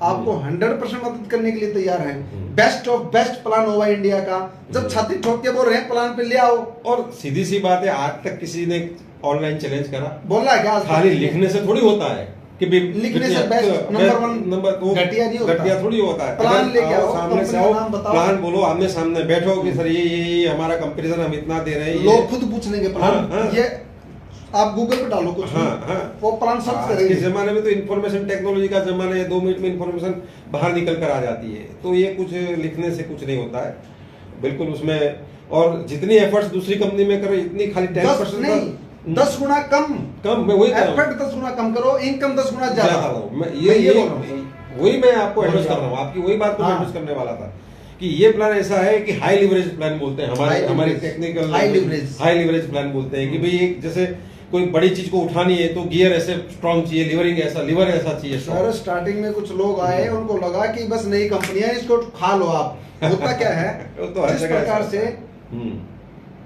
आपको 100% मदद करने के लिए तैयार हैं। बेस्ट ऑफ बेस्ट प्लान ओवा इंडिया का, जब छाती ठोक के बोल रहे हैं प्लान पे ले आओ। और सीधी सी बात है, आज तक किसी ने ऑनलाइन चैलेंज करा बोला क्या? खाली लिखने से थोड़ी होता है कि लिखने से बेस्ट नंबर 1 घटिया नहीं होता, घटिया थोड़ी होता है। प्लान लेके आओ, सामने से आओ, प्लान बोलो, आमने सामने बैठो कि सर ये हमारा कंपैरिजन हम इतना दे रहे हैं, लोग खुद पूछ लेंगे प्लान। ये आप गूगल पे डालो कुछ हाँ, भी, हाँ। वो प्लान सर्च आज के करेंगे। जमाने में तो इंफॉर्मेशन टेक्नोलॉजी का जमाना है, 2 मिनट में इंफॉर्मेशन बाहर निकल कर आ जाती है, तो ये कुछ लिखने से कुछ नहीं होता है बिल्कुल उसमें। और जितनी एफर्ट्स दूसरी कंपनी में करो इतनी खाली 10% नहीं 10 गुना कम मैं वही कह रहा हूँ। एफर्ट 10 गुना कम करो, इनकम 10 गुना ज्यादा। मैं ये बोल रहा हूँ। वही मैं आपको एडवाइस कर रहा हूँ, आपकी वही बात को हाँ। एडवाइस करने वाला था कि ये प्लान ऐसा है कि हाई लिवरेज प्लान बोलते हैं हमारी टेक्निकल, हाई लिवरेज प्लान बोलते हैं कि भाई एक जैसे कोई बड़ी चीज को उठानी है तो गियर ऐसे स्ट्रॉन्ग चाहिए, लिवरिंग ऐसा, लिवर ऐसा चाहिए। सर स्टार्टिंग में कुछ लोग आए, उनको लगा कि बस नई कंपनी है, इसको खा लो आप। होता क्या है तो जिस प्रकार से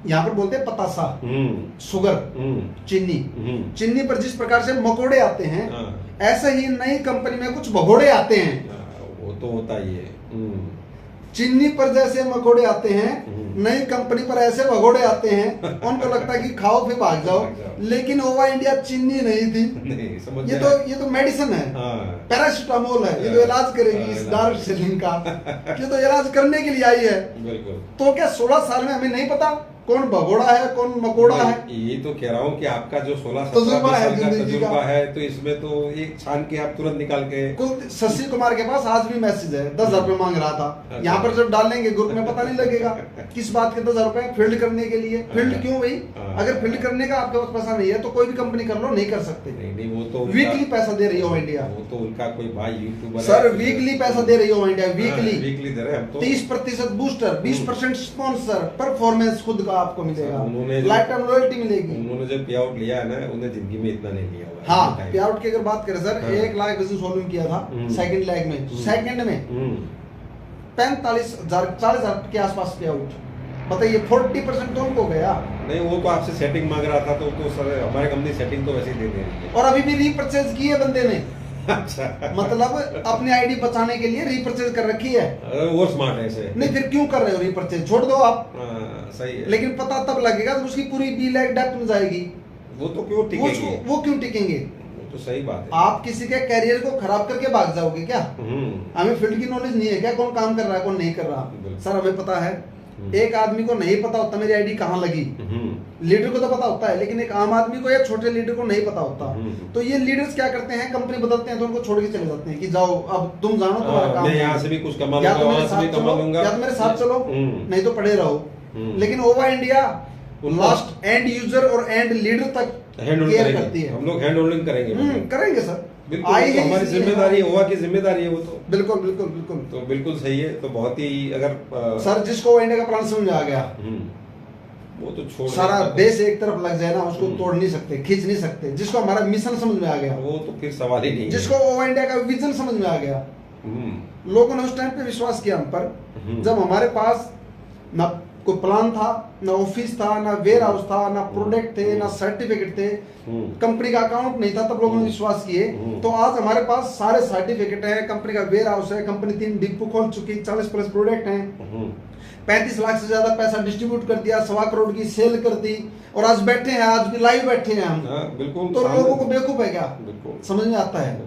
यहाँ पर बोलते हैं पतासा, शुगर, चीनी पर जिस प्रकार से मकोड़े आते हैं, ऐसे ही नई कंपनी में कुछ भगोड़े आते हैं। वो तो होता ही है। चीनी पर जैसे मकोड़े आते हैं, नई कंपनी पर ऐसे भगोड़े आते हैं। उनको लगता है कि खाओ फिर भाग जाओ, लेकिन ओवा इंडिया चीनी नहीं थी। नहीं, समझ ये तो मेडिसिन है, पैरासिटामोल है, ये तो इलाज करेगी इस डार्क सेलिंग का। ये तो इलाज करने के लिए आई है। बिल्कुल। तो क्या 16 साल में हमें नहीं पता कौन भगोड़ा है कौन मकोड़ा है? ये तो कह रहा हूँ कि आपका जो 16-17 तजुर्बा है, साल का जिंदगी का। तजुर्बा है, तो इसमें तो एक छान के आप तुरंत निकाल के। कुल शशि कुमार के पास आज भी मैसेज है, 10,000 रुपए मांग रहा था। यहाँ पर जब डालेंगे ग्रुप में पता नहीं लगेगा किस बात के 10,000 रुपए फील्ड करने के लिए। फील्ड क्यों भाई? अगर फील्ड करने का आपके पास पैसा नहीं है तो कोई भी कंपनी कर लो, नहीं कर सकते। नहीं वो तो वीकली पैसा दे रही हो इंडिया। वो तो उनका कोई भाई यूट्यूबर सर वीकली पैसा दे रही हो इंडिया, वीकली दे रहे हैं हम तो। 30% बूस्टर, 20% स्पॉन्सर, परफॉर्मेंस खुद का आपको मिलेगा, उन्होंने लाइफ टाइम लॉयल्टी मिलेगी। उन्होंने जो पे आउट लिया है ना, उन्हें जिंदगी में इतना नहीं लिया होगा। हाँ, पे आउट की अगर बात करें सर, 1 लाख बिजनेस वॉल्यूम किया था सेकंड लेग में, सेकंड में 45,000 40,000 के आसपास पे आउट। बताइए 40% तो उनको गया। नहीं वो तो आपसे सेटिंग मांग रहा था, तो सर हमारी कंपनी सेटिंग तो वैसे ही दे दे रही है। और अभी भी रीपरचेज की है बंदे ने। अच्छा। मतलब अपनी आईडी बचाने के लिए रीपरचेज कर रखी है। वो स्मार्ट है ऐसे। नहीं फिर क्यों कर रहे हो रीपरचेज? छोड़ दो आप। सही है। लेकिन पता तब लगेगा जब उसकी पूरी बी लैक डेप्थ में जाएगी। वो तो क्यों टिकेंगे? वो क्यों टिकेंगे? वो तो सही बात है। आप किसी के कैरियर को खराब करके भाग जाओगे क्या? हमें फील्ड की नॉलेज नहीं है क्या, कौन काम कर रहा है कौन नहीं कर रहा? सर हमें पता है। एक आदमी को नहीं पता होता मेरी आईडी कहाँ लगी, लीडर को तो पता होता है, लेकिन एक आम आदमी को या छोटे लीडर को नहीं पता होता। तो ये लीडर्स क्या करते हैं, कंपनी बदलते हैं तो उनको छोड़ के चले जाते हैं कि जाओ अब तुम जानो तुम्हारा काम, मैं यहाँ से भी कुछ कमा या लूंगा, तो मेरे वहाँ से भी साथ कमा चलो, लूंगा, या तो मेरे साथ चलो, नहीं तो पड़े रहो। लेकिन ओवा इंडिया लास्ट एंड यूजर और एंड लीडर तक केयर करती है। हम लोग हैंड होल्डिंग करेंगे। करेंगे सर, बिल्कुल। तो हमारी जिम्मेदारी है, ओवा की जिम्मेदारी है वो तो। बिल्कुल बिल्कुल बिल्कुल। तो बिल्कुल सही है। तो बहुत ही अगर सर जिसको ओवा इंडिया का प्लान समझ में आ गया, वो तो छोड़ सारा देश एक तरफ लग जाए ना, उसको तोड़ नहीं सकते, खींच नहीं सकते। जिसको हमारा मिशन समझ में आ गया, वो तो फिर सवाल ही नहीं। जिसको ओवा इंडिया का विजन समझ में आ गया, लोगों ने उस टाइम पे विश्वास किया हम पर, जब हमारे पास ना कोई प्लान था, ना ऑफिस था, ना वेयर हाउस था, ना प्रोडक्ट थे, ना सर्टिफिकेट थे, कंपनी का अकाउंट नहीं था, तब लोगों ने विश्वास किए। तो आज हमारे पास सारे सर्टिफिकेट है, कंपनी का वेयर हाउस है, कंपनी 3 डिपो खोल चुकी, 40+ प्रोडक्ट हैं, 35 लाख से ज्यादा पैसा डिस्ट्रीब्यूट कर दिया, 1.25 करोड़ की सेल कर दी, और आज बैठे हैं, आज भी लाइव बैठे हैं हम। बिल्कुल। तो लोगों को बेवकूफ है क्या? बिल्कुल समझ में आता है।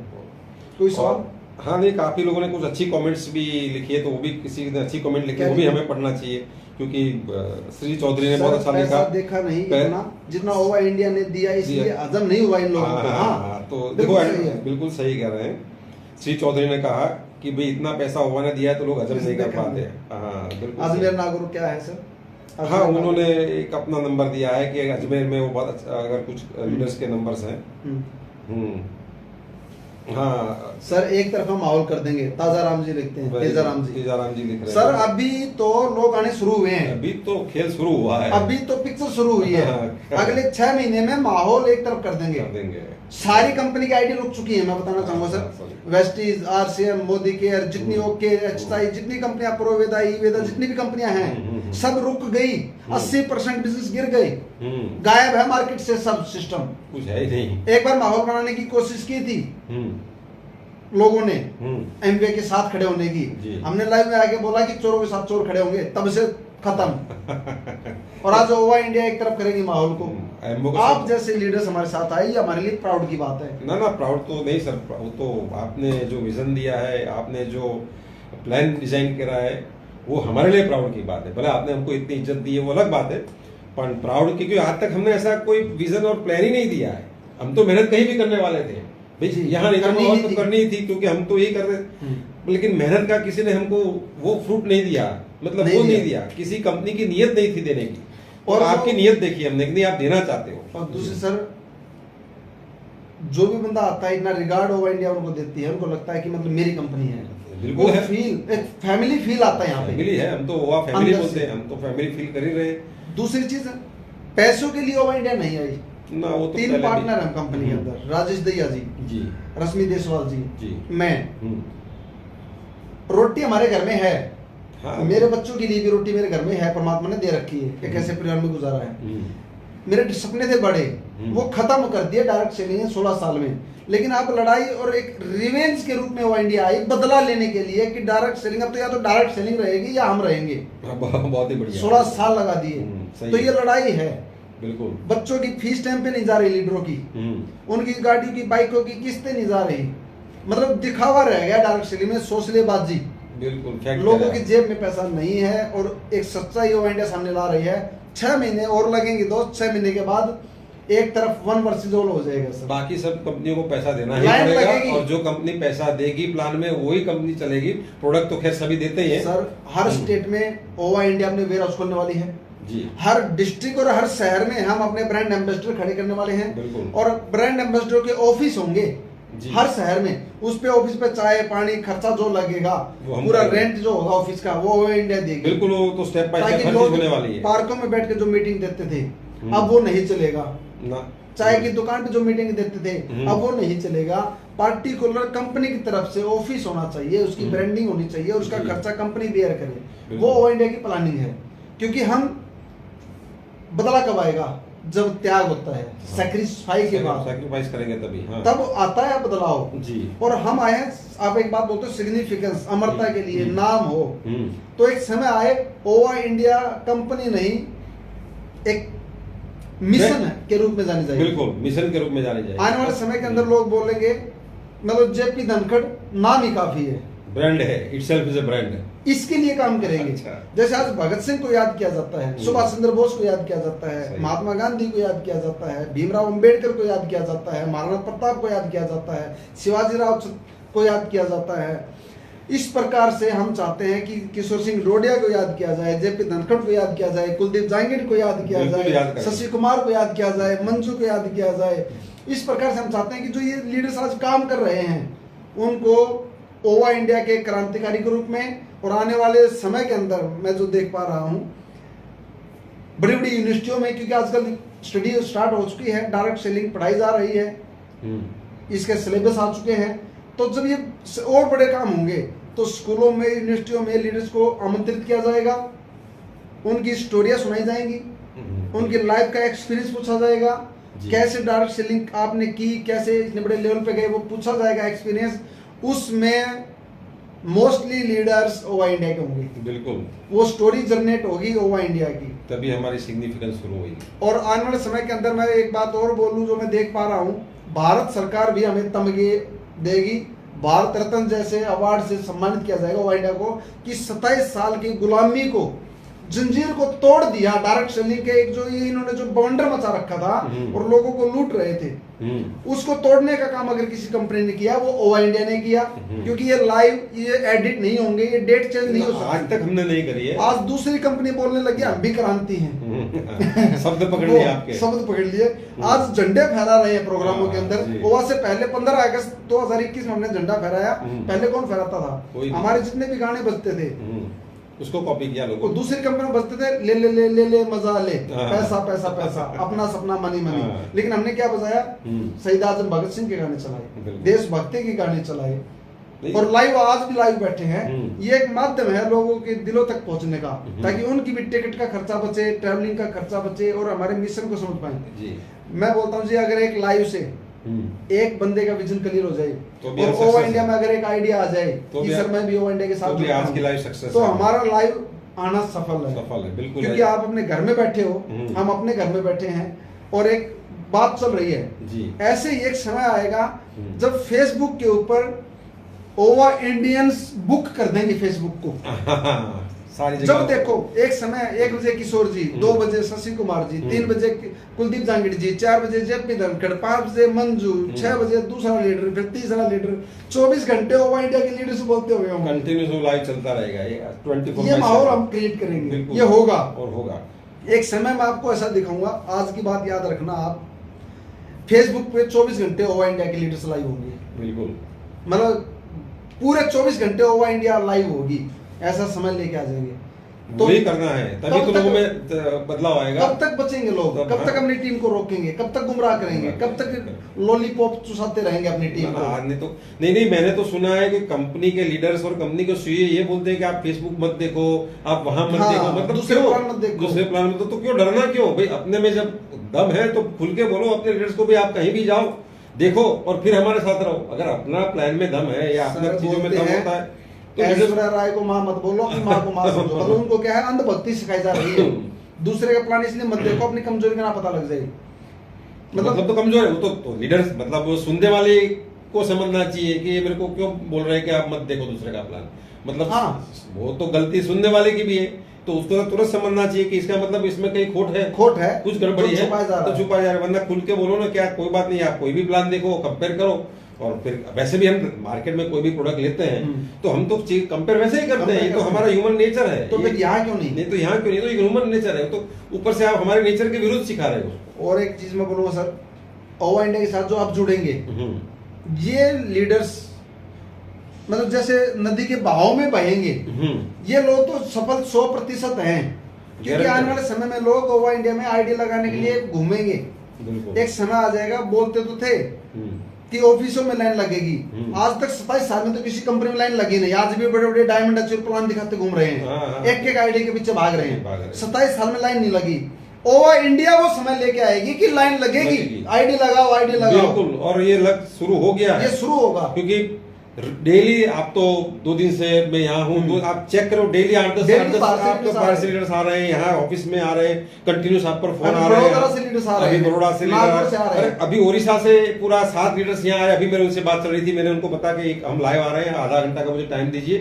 कोई सवाल? हाँ नहीं, काफी लोगों ने कुछ अच्छी कमेंट्स भी लिखी है, तो वो भी किसी ने अच्छी कमेंट लिखी है, वो भी हमें पढ़ना चाहिए, क्योंकि श्री चौधरी ने बहुत अच्छा लिखा। देखा नहीं इतना जितना ओवा इंडिया ने दिया, इसलिए हजम नहीं हुआ इन लोगों को। हाँ, तो देखो बिल्कुल सही कह रहे हैं। श्री चौधरी ने कहा कि भाई इतना पैसा ओवा ने दिया है तो लोग हजम नहीं कर पाते। हाँ बिल्कुल। अजमेर नागौर क्या है सर? हाँ उन्होंने एक अपना नंबर दिया है कि अजमेर में वो बहुत अच्छा, अगर कुछ लीडर्स के नंबर्स हैं। हाँ सर एक तरफा माहौल कर देंगे। ताजा राम जी लिखते हैं, तेजाराम जी लिख रहे हैं। सर अभी तो लोग आने शुरू हुए हैं, अभी तो खेल शुरू हुआ है, अभी तो पिक्चर शुरू हुई है। अगले 6 महीने में माहौल एक तरफ कर देंगे। सारी कंपनी की आईडी रुक चुकी है, मैं बताना चाहूंगा sir. Vestige, RCM, Modi care, जितनी ओके, एचटाई, जितनी कंपनियां, प्रोवेदा, ईवेदा, जितनी भी कंपनियां हैं, सब रुक गई। 80% बिजनेस गिर गए, गायब है मार्केट से सब सिस्टम, कुछ है ही नहीं। एक बार माहौल बनाने की कोशिश की थी लोगों ने, एमवे के साथ खड़े होने की। हमने लाइव में आके बोला कि चोरों के साथ चोर खड़े होंगे, तब से खत्म। और आज ओवा इंडिया एक तरफ करेगी माहौल को। आप जैसे लीडर्स हमारे साथ आए, ये हमारे लिए प्राउड की बात है। ना प्राउड तो नहीं सर, वो तो आपने जो विजन दिया है, आपने जो प्लान डिजाइन करा है, वो हमारे लिए प्राउड की बात है। भले आपने हमको इतनी इज्जत दी है, वो अलग बात है, प्राउड, क्योंकि आज तक हमने ऐसा कोई विजन और प्लान ही नहीं दिया है। हम तो मेहनत कहीं भी करने वाले थे भाई, यहाँ नहीं करनी तो करनी ही थी, क्योंकि हम तो यही कर रहे, लेकिन मेहनत का किसी ने हमको वो फ्रूट नहीं दिया, मतलब वो नहीं दिया, किसी कंपनी की नीयत नहीं थी देने की, और आपकी नीयत देखी हमने कि नहीं आप देना चाहते हो। और दूसरी सर, जो भी बंदा आता है इतना रिगार्ड ओवा इंडिया उनको देती है, उनको लगता है कि मतलब मेरी कंपनी है, बिल्कुल है, फील एक फैमिली फील आता है यहाँ पे। फैमिली है, हम तो ओवा फैमिली बोलते हैं, हम तो फैमिली फील कर ही रहे हैं। दूसरी चीज, पैसों के लिए ओवा इंडिया नहीं आई ना, वो तो 3 पार्टनर हैं कंपनी के अंदर, राजेश दहिया जी, रश्मि देसवाल जी, मैं। रोटी हमारे घर में है, हाँ, मेरे बच्चों के लिए भी रोटी मेरे घर में है, परमात्मा ने दे रखी है, एक ऐसे परिवार में गुजारा है। मेरे सपने थे बड़े, वो खत्म कर दिए डायरेक्ट सेलिंग 16 साल में, लेकिन अब लड़ाई और एक रिवेंज के रूप में वो इंडिया आई, बदला लेने के लिए कि डायरेक्ट सेलिंग, अब तो या तो डायरेक्ट सेलिंग रहेगी या हम रहेंगे। बहुत ही बढ़िया, 16 साल लगा दिए, तो ये लड़ाई है। बिल्कुल, बच्चों की फीस टाइम पे नहीं जा रही, लीडरों की, उनकी गाड़ियों की, बाइकों की किस्तें नहीं जा रही, मतलब दिखावा रह गया डायरेक्ट सेलिंग में, शोषलेबाजी। बिल्कुल, लोगों की जेब में पैसा नहीं है, और एक सच्चाई ओवा इंडिया सामने ला रही है। 6 महीने और लगेंगे दोस्त, 6 महीने के बाद एक तरफ 1 वर्सेस ऑल हो जाएगा सर। बाकी सब कंपनियों को पैसा देना ही पड़ेगा, और जो कंपनी पैसा देगी प्लान में वही कंपनी चलेगी। प्रोडक्ट तो खैर सभी देते ही हैं सर। हर स्टेट में ओवा इंडिया अपने वेयर हाउस खोलने वाली है जी। हर डिस्ट्रिक्ट और हर शहर में हम अपने ब्रांड एम्बेसडर खड़े करने वाले हैं, और ब्रांड एम्बेसडर के ऑफिस होंगे हर शहर में। उस पे ऑफिस पे चाय पानी खर्चा जो लगेगा, पूरा रेंट जो होगा ऑफिस का, वो ओवा इंडिया देगी। बिल्कुल, वो तो स्टेप बाय स्टेप हर चीज होने वाली है। पार्कों में बैठ के जो मीटिंग देते थे अब वो नहीं चलेगा ना, चाय की दुकान पे जो मीटिंग देते थे अब वो नहीं चलेगा। पार्टिकुलर कंपनी की तरफ से ऑफिस होना चाहिए, उसकी ब्रांडिंग होनी चाहिए, और उसका खर्चा कंपनी बेयर करे। वो ओवा इंडिया की प्लानिंग है, क्योंकि हम बदला कब आएगा, जब त्याग होता है, सैक्रिफाइस के बाद, सैक्रिफाइस करेंगे तभी, हाँ, तब आता है बदलाव जी। और हम आए हैं, आप एक बात बोलते हो सिग्निफिकेंस, अमरता के लिए, नाम हो, तो एक समय आए ओवा इंडिया कंपनी नहीं, एक मिशन के रूप में जानी जाएगी। बिल्कुल, मिशन के रूप में जानी जाएगी। आने वाले समय के अंदर लोग बोलेंगे मतलब जेपी धनखड़ नाम ही काफी है, ब्रांड है, इटसेल्फ इज अ ब्रांड, इसके लिए काम करेंगे। अच्छा। जैसे आज भगत सिंह को याद किया जाता है, सुभाष चंद्र बोस को याद किया जाता है, महात्मा गांधी को याद किया जाता है, भीमराव अंबेडकर को याद किया जाता है, महाराणा प्रताप को याद किया जाता है, शिवाजी राव को याद किया जाता है। इस प्रकार से हम चाहते हैं कि किशोर सिंह डोडिया को याद किया जाए, जेपी धनखड़ को याद किया जाए, कुलदीप जांगीर को याद किया जाए, शशि कुमार को याद किया जाए, मंजू को याद किया जाए। इस प्रकार से हम चाहते हैं कि जो ये लीडर्स आज काम कर रहे हैं उनको ओवा इंडिया के क्रांतिकारी के रूप में, और आने वाले समय के अंदर मैं जो देख पा रहा हूँ बड़ी बड़ी यूनिवर्सिटियों में, क्योंकि आजकल स्टडी स्टार्ट हो चुकी है, डायरेक्ट सेलिंग पढ़ाई जा रही है, इसके सिलेबस आ चुके हैं, तो जब ये और बड़े काम होंगे तो स्कूलों में यूनिवर्सिटियों में लीडर्स को आमंत्रित किया जाएगा, उनकी स्टोरियां सुनाई जाएंगी, उनकी लाइफ का एक्सपीरियंस पूछा जाएगा, कैसे डायरेक्ट सेलिंग आपने की, कैसे इतने बड़े लेवल पे गए, वो पूछा जाएगा एक्सपीरियंस। उसमें मोस्टली लीडर्स ओवा इंडिया के होंगे, बिल्कुल, वो स्टोरी जनरेट होगी ओवा इंडिया की, तभी हमारी सिग्निफिकेंस शुरू होगी। और आने वाले समय के अंदर मैं एक बात और बोलूं जो मैं देख पा रहा हूं, भारत सरकार भी हमें तमगे देगी, भारत रत्न जैसे अवार्ड से सम्मानित किया जाएगा ओवा इंडिया को, कि 27 साल की गुलामी को, जंजीर को तोड़ दिया डायरेक्ट सेलिंग के, एक जो ये इन्होंने जो बवंडर मचा रखा था और लोगों को लूट रहे थे, उसको तोड़ने का काम अगर किसी कंपनी ने किया वो ओवा इंडिया ने किया, क्योंकि ये लाइव, ये एडिट नहीं होंगे, ये डेट चेंज नहीं हो सकती। आज तक हमने नहीं करी है, आज दूसरी कंपनी बोलने लगी हम भी क्रांति हैं। शब्द पकड़ लिए आपके, शब्द पकड़ लिए, आज झंडे फहरा रहे हैं प्रोग्रामों के अंदर। ओवा से पहले 15 अगस्त 2021 में हमने झंडा फहराया, पहले कौन फहराता था? हमारे जितने भी गाने बजते थे उसको कॉपी किया लोगों, दूसरी कंपनी में बजते थे, ले ले ले ले ले मजा ले, पैसा पैसा पैसा, अपना सपना मनी मनी, लेकिन हमने क्या बजाया? शहीद आजम भगत सिंह के गाने चलाए, देशभक्ति के गाने चलाए, और लाइव आज भी लाइव बैठे हैं। ये एक माध्यम है लोगों के दिलों तक पहुंचने का, ताकि उनकी भी टिकट का खर्चा बचे, ट्रैवलिंग का खर्चा बचे, और हमारे मिशन को समझ पाए। मैं बोलता हूँ जी, अगर एक लाइव से एक बंदे का विजन क्लियर हो जाए, तो और ओवा इंडिया में अगर एक आइडिया आ जाए तो कि सर मैं भी ओवा इंडिया के साथ आज की लाइव सक्सेस, तो हमारा लाइव आना सफल है, बिल्कुल, क्योंकि आप अपने घर में बैठे हो, हम अपने घर में बैठे हैं, और एक बात चल रही है जी। ऐसे ही एक समय आएगा जब फेसबुक के ऊपर ओवा इंडियंस बुक कर देंगे फेसबुक को। सारी जब जगह देखो एक समय 1 बजे किशोर जी, 2 बजे शशि कुमार जी, 3 बजे कुलदीप जांगिड़ जी, 4 बजे जेपी धनखड़, 5 बजे मंजू, 6 बजे दूसरा लीडर, फिर तीसरा लीडर, 24 घंटे ओवा इंडिया के लीडर्स बोलते हुए हम कंटिन्यूस लाइव चलता रहेगा ये 24 ये माहौल हम क्रिएट करेंगे, ये होगा और होगा। एक समय में आपको ऐसा दिखाऊंगा। आज की बात याद रखना, आप फेसबुक पे 24 घंटे ओवा इंडिया के लीडर्स लाइव होंगे, बिल्कुल मतलब पूरे 24 घंटे ओवा इंडिया लाइव होगी, ऐसा समय लेके आ जाएंगे। तो वही करना है, तभी तो लोगों में बदलाव आएगा। कब तक बचेंगे लोग, कब तक अपनी टीम को रोकेंगे, कब तक गुमराह करेंगे, कब तक लॉलीपॉप चुसाते रहेंगे अपनी टीम को। नहीं तो नहीं मैंने तो सुना है कि कंपनी के लीडर्स और कंपनी के सीईओ ये बोलते हैं कि आप फेसबुक मत देखो, आप वहां मत देखो, मतलब दूसरे प्लान मत देखो, दूसरे प्लान में तो क्यों डरना, क्यों भाई? अपने में जब दम है तो खुल के बोलो अपने लीडर्स को भी, आप कहीं भी जाओ देखो और फिर हमारे साथ रहो। अगर अपना प्लान में दम है या अपने चीजों में दम होता है तो ऐश्वर्या राय को मां मत बोलो, अपनी मां को मां समझो। मतलब उनको क्या है, अंधभक्ति सिखाई जा रही है। दूसरे का प्लान इसलिए मत देखो, अपनी कमजोरी का ना पता लग जाए। मतलब तो कमजोर है वो तो लीडर्स, मतलब वो सुनने वाले को समझना चाहिए कि ये मेरे को क्यों बोल रहे हैं कि आप मत देखो दूसरे का प्लान, मतलब हाँ। वो तो गलती सुनने वाले की भी है, तो उसको तो तुरंत समझना चाहिए कि इसका मतलब इसमें कहीं खोट है, कुछ गड़बड़ी है तो छुपाया जा रहा है। वरना खुल के बोलो ना, क्या कोई बात नहीं, आप कोई भी प्लान देखो, कंपेयर करो। और फिर वैसे भी हम मार्केट में कोई भी प्रोडक्ट लेते हैं तो हम तो कंपेयर वैसे ही करते हैं, ये तो हमारा ह्यूमन नेचर है। तो फिर यहाँ क्यों नहीं? तो यहाँ क्यों नहीं, तो ह्यूमन नेचर है। तो ऊपर से आप हमारे नेचर के विरुद्ध सिखा रहे हो। और एक चीज मैं बोलूंगा सर, ओवा इंडिया के साथ जो आप जुड़ेंगे, ये लीडर्स मतलब जैसे नदी के बहाव में बहेंगे, ये लोग तो सफल 100% हैं। क्योंकि आने वाले समय में लोग ओवा इंडिया में आईडी लगाने के लिए घूमेंगे। एक समय आ जाएगा, बोलते तो थे कि ऑफिसों में लाइन लगेगी, आज तक 27 साल में तो किसी कंपनी में लाइन लगी नहीं। आज भी बड़े बड़े डायमंड अचीव प्लान दिखाते घूम रहे हैं, एक आईडी के पीछे भाग रहे हैं। 27 साल में लाइन नहीं लगी। ओवा इंडिया वो समय लेके आएगी कि लाइन लगेगी, आईडी लगाओ, आईडी लगाओ। बिल्कुल, और ये लग शुरू हो गया है, ये शुरू होगा। क्योंकि डेली आप तो 2 दिन से मैं यहाँ हूँ, तो आप चेक करो डेली 8-10 आप तो बाहर से लीडर्स आ रहे हैं, यहाँ ऑफिस में आ रहे हैं, कंटिन्यूस आप पर फोन आ रहे हैं। बड़ौदा से लीडर्स आ रहे हैं, अभी बड़ौदा से लीडर आ रहे हैं, अभी ओडिशा से पूरा 7 लीडर्स यहाँ आए। अभी मेरे उनसे बात चल रही थी, मैंने उनको बता कि हम लाइव आ रहे हैं, आधा घंटा का मुझे टाइम दीजिए।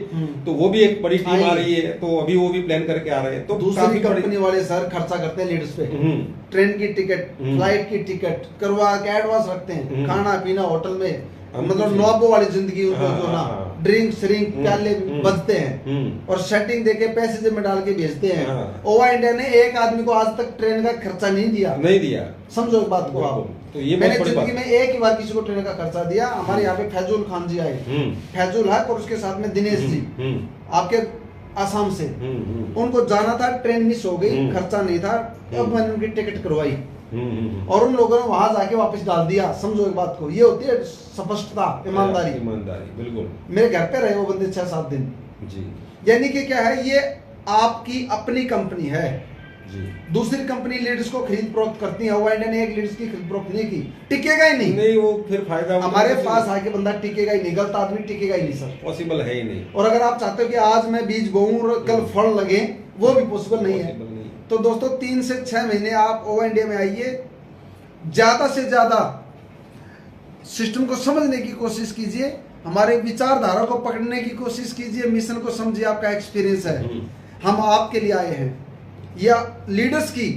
तो वो भी एक बड़ी टीम आ रही है, तो अभी वो भी प्लान करके आ रहे हैं। तो दूसरी कंपनी वाले सर खर्चा करते हैं लीडर्स पे, ट्रेन की टिकट, फ्लाइट की टिकट करवा के एडवांस रखते हैं, खाना पीना होटल में, मतलब नौबो वाली जिंदगी उनको जो ना ड्रिंक श्रिंक प्याले बजते हैं और सेटिंग देके पैसे जेब में डाल के भेजते हैं। ओवा इंडिया ने एक आदमी को आज तक ट्रेन का खर्चा नहीं दिया। समझो इस बात को आप। तो ये मैंने जिंदगी में एक ही बार किसी को ट्रेन का खर्चा दिया। हमारे यहाँ पे फैजुल खान जी आए, फैजुल हक, और उसके साथ में दिनेश जी आपके आसाम से, उनको जाना था, ट्रेन मिस हो गई, खर्चा नहीं था, अब मैंने उनकी टिकट करवाई और उन लोगों ने वहां जाके वापस डाल दिया। समझो एक बात को, ये होती है स्पष्टता, ईमानदारी। बिल्कुल। मेरे घर पे रहे वो बंदे 6-7 दिन जी। यानी कि क्या है, ये आपकी अपनी कंपनी है जी। दूसरी कंपनी लीडर्स को खरीद फरोख्त करती है। ओवा इंडिया ने एक लीडर्स की खरीद फरोख्त नहीं की, टिकेगा ही नहीं। वो फिर फायदा हमारे पास आके बंदा टिकेगा ही नहीं, गलत आदमी टिकेगा ही नहीं सर, पॉसिबल है ही नहीं। और अगर आप चाहते हो कि आज मैं बीज बोऊं और कल फल लगे, वो भी पॉसिबल नहीं है। तो दोस्तों 3 से 6 महीने आप ओवा इंडिया में आइए, ज्यादा से ज्यादा सिस्टम को समझने की कोशिश कीजिए, हमारे विचारधारा को पकड़ने की कोशिश कीजिए, मिशन को समझिए। आपका एक्सपीरियंस है, हम आपके लिए आए हैं। यह लीडर्स की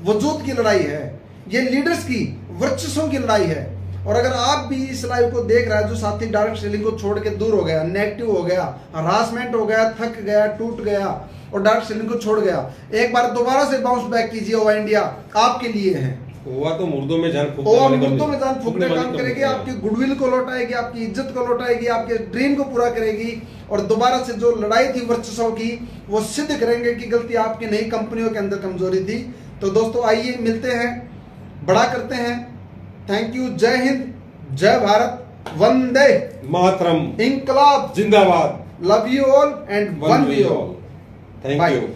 वजूद की लड़ाई है, ये लीडर्स की वर्चस्वों की लड़ाई है। और अगर आप भी इस लाइव को देख रहा है, जो साथी डायरेक्ट सेलिंग को छोड़ के दूर हो गया, नेगेटिव हो गया, हरासमेंट हो गया, थक गया, टूट गया और डायरेक्ट सेलिंग को छोड़ गया, एक बार दोबारा से बाउंस बैक कीजिए। ओवा इंडिया आपके लिए है। ओवा तो मुर्दों में जान फूकने काम करेगी, आपकी गुडविल को लौटाएगी, आपकी इज्जत को लौटाएगी, आपके ड्रीम को पूरा करेगी और दोबारा से जो लड़ाई थी वर्चस्व की, वो सिद्ध करेंगे कि गलती आपकी नहीं, कंपनियों के अंदर कमजोरी थी। तो दोस्तों आइए मिलते हैं, बड़ा करते हैं। Thank you. जय हिंद, जय भारत, वंदे मातरम, इंकलाब जिंदाबाद। Love you all and one we all. Thank you.